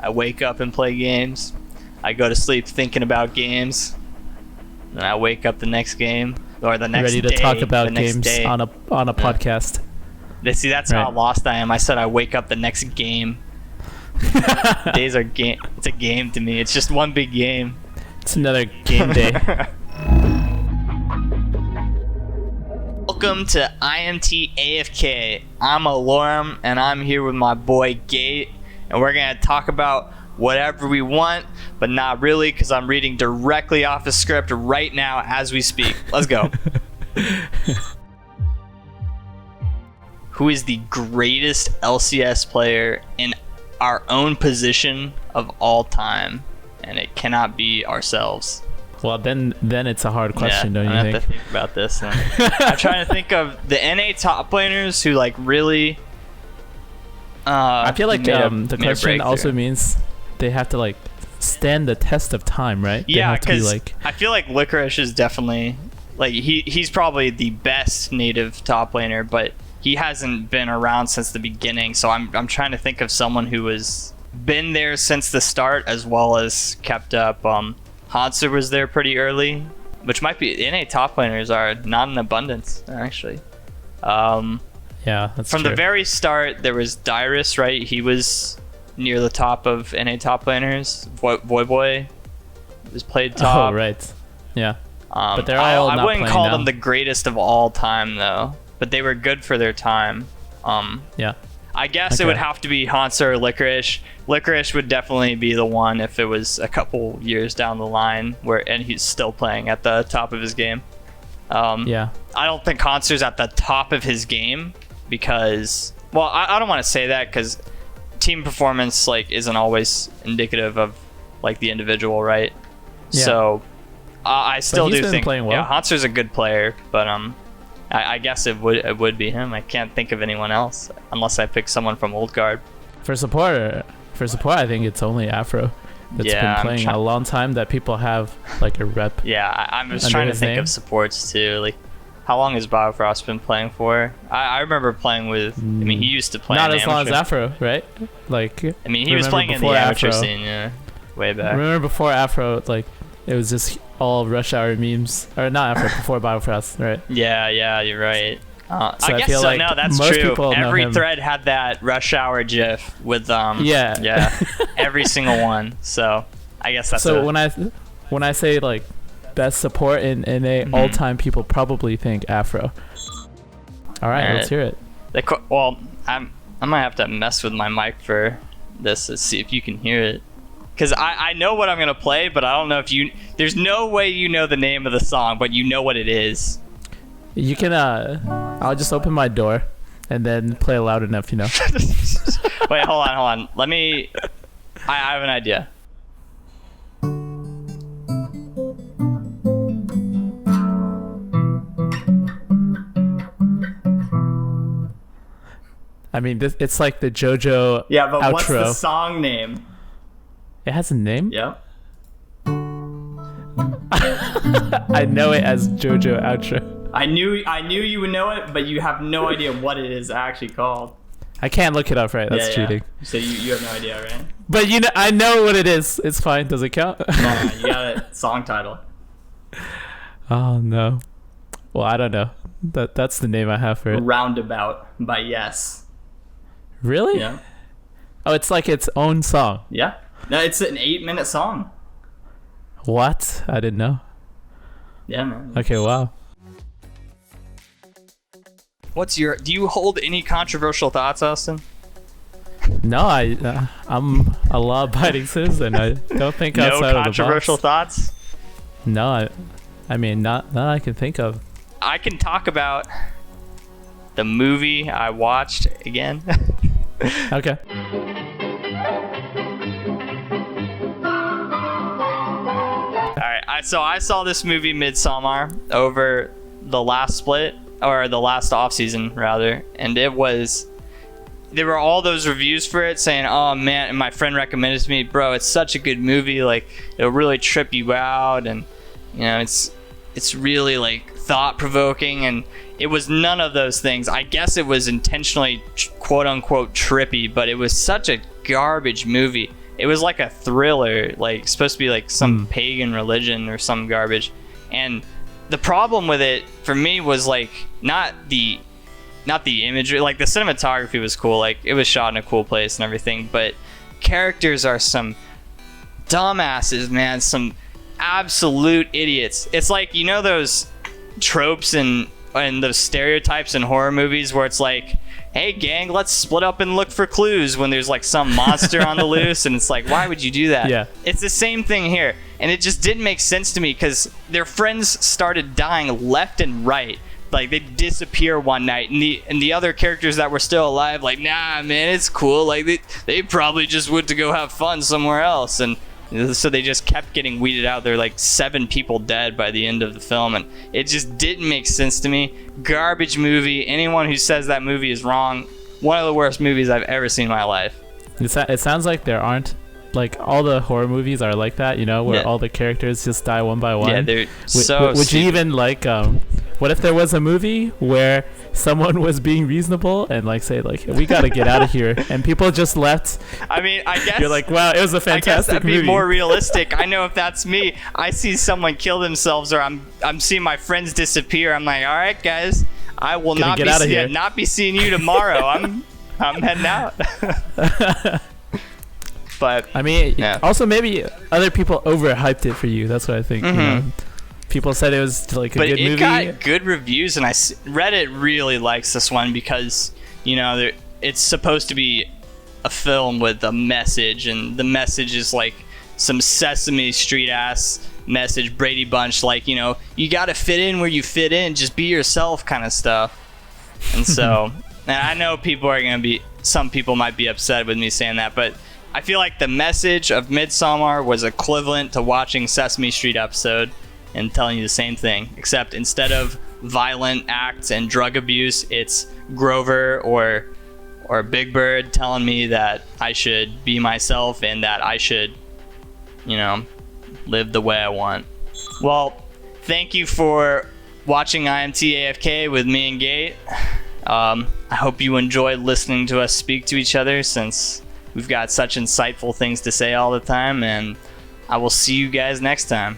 I wake up and play games. I go to sleep thinking about games. Then I wake up the next game or the next day. Ready to talk about games on a podcast. See, that's how lost I am. I said I wake up the next game. Days are game. It's a game to me. It's just one big game. It's another game day. Welcome to Imt Afk. I'm Allorim, and I'm here with my boy Gate, and we're gonna talk about whatever we want, but not really, because I'm reading directly off the script right now as we speak. Let's go. Who is the greatest LCS player in our own position of all time? And it cannot be ourselves. Well, then it's a hard question, don't you think? I have to think about this. I'm trying to think of the NA top laners who like really. I feel like the question also means they have to like stand the test of time, right? Yeah, because I feel like Licorice is definitely like he's probably the best native top laner, but he hasn't been around since the beginning. So I'm trying to think of someone who has been there since the start as well as kept up. Hanser was there pretty early, which might be NA top laners are not in abundance actually. Yeah, that's from true. the very start there was Dyrus, right? He was near the top of NA top laners. Voyboy was played top. Oh, right. Yeah. But they're all I wouldn't call them the greatest of all time though, but they were good for their time. Yeah. I guess it would have to be Hanser or Licorice. Licorice would definitely be the one if it was a couple years down the line and he's still playing at the top of his game. Yeah. I don't think Hanser's at the top of his game because, well, I don't want to say that because team performance like isn't always indicative of like the individual, right? Yeah. So I still do think playing well. Yeah, Hanser's a good player, but I guess it would be him. I can't think of anyone else unless I pick someone from Old Guard. For support, I think it's only Afro that's been playing a long time that people have like a rep. Yeah, I'm just trying to think of supports too. Like, how long has Biofrost been playing for? I remember playing with. I mean, he used to play. Not in as long as Afro, right? Like, I mean, he was playing in the amateur scene, way back. Remember before Afro, like it was just all Rush Hour memes, or not Afro, before Biofrost, right? Yeah, you're right. So I guess feel so. like No, that's most true. people know Every him. thread had that Rush Hour GIF with Yeah. every single one. So I guess that's so when I say like best support in NA all time, people probably think Afro. All right, let's hear it. Well, I might have to mess with my mic for this to see if you can hear it. Because I know what I'm going to play, but I don't know if there's no way you know the name of the song, but you know what it is. You can, I'll just open my door and then play loud enough, you know. Wait, hold on. I have an idea. I mean, it's like the JoJo Yeah, but outro. What's the song name? It has a name? Yeah. I know it as JoJo outro. I knew you would know it, but you have no idea what it is actually called. I can't look it up, right? That's cheating. So you have no idea, right? But I know what it is. It's fine. Does it count? Come on, you got it. Song title. Oh no. Well, I don't know. That's the name I have for it. Roundabout by Yes. Really? Yeah. Oh, it's like its own song. Yeah. No, it's an 8-minute song. What? I didn't know. Yeah, man. Okay, wow. Do you hold any controversial thoughts, Austin? No, I'm a law-abiding citizen. I don't think outside of the box. No controversial thoughts? No, I mean, not that I can think of. I can talk about the movie I watched again. Okay. Alright, so I saw this movie Midsommar over the last split, or the last off season rather, and there were all those reviews for it saying, oh man, and my friend recommended it to me, bro, it's such a good movie, like it'll really trip you out, and you know, it's really like thought-provoking, and it was none of those things. I guess it was intentionally quote-unquote trippy, but it was such a garbage movie. it was like a thriller, like supposed to be like some pagan religion or some garbage. And the problem with it for me was like not the imagery, like the cinematography was cool, like it was shot in a cool place and everything, but characters are some dumbasses, man, some absolute idiots. It's like, you know, those tropes and those stereotypes in horror movies where it's like, hey gang, let's split up and look for clues when there's like some monster on the loose, and it's like, why would you do that? Yeah. It's the same thing here, and it just didn't make sense to me because their friends started dying left and right. Like they disappear one night, and the other characters that were still alive, like, nah man, it's cool, like they probably just went to go have fun somewhere else. And so they just kept getting weeded out. There were like 7 people dead by the end of the film, and it just didn't make sense to me. Garbage movie. Anyone who says that movie is wrong. One of the worst movies I've ever seen in my life. It sounds like there aren't, like, all the horror movies are like that, you know, where Yeah. all the characters just die one by one. Yeah, they're Would you stupid. even like what if there was a movie where someone was being reasonable and like say like, we gotta get out of here, and people just left? I mean, I guess You're like, wow, it was a I guess fantastic that'd be movie. more realistic. I know if that's me, I see someone kill themselves, or I'm seeing my friends disappear. I'm like, all right, guys, I will Gonna not get be outta here. not be seeing you tomorrow. I'm heading out. But I mean, Yeah. also maybe other people overhyped it for you. That's what I think. You know? Mhm. People said it was like a but good it movie. got good reviews, and Reddit really likes this one because, you know, it's supposed to be a film with a message, and the message is like some Sesame Street ass message, Brady Bunch, like, you know, you gotta fit in where you fit in, just be yourself kind of stuff. And so, and I know some people might be upset with me saying that, but I feel like the message of Midsommar was equivalent to watching Sesame Street episode and telling you the same thing, except instead of violent acts and drug abuse, it's Grover or Big Bird telling me that I should be myself and that I should, you know, live the way I want. Well, thank you for watching Imt Afk with me and Gate. I hope you enjoyed listening to us speak to each other, since we've got such insightful things to say all the time, and I will see you guys next time.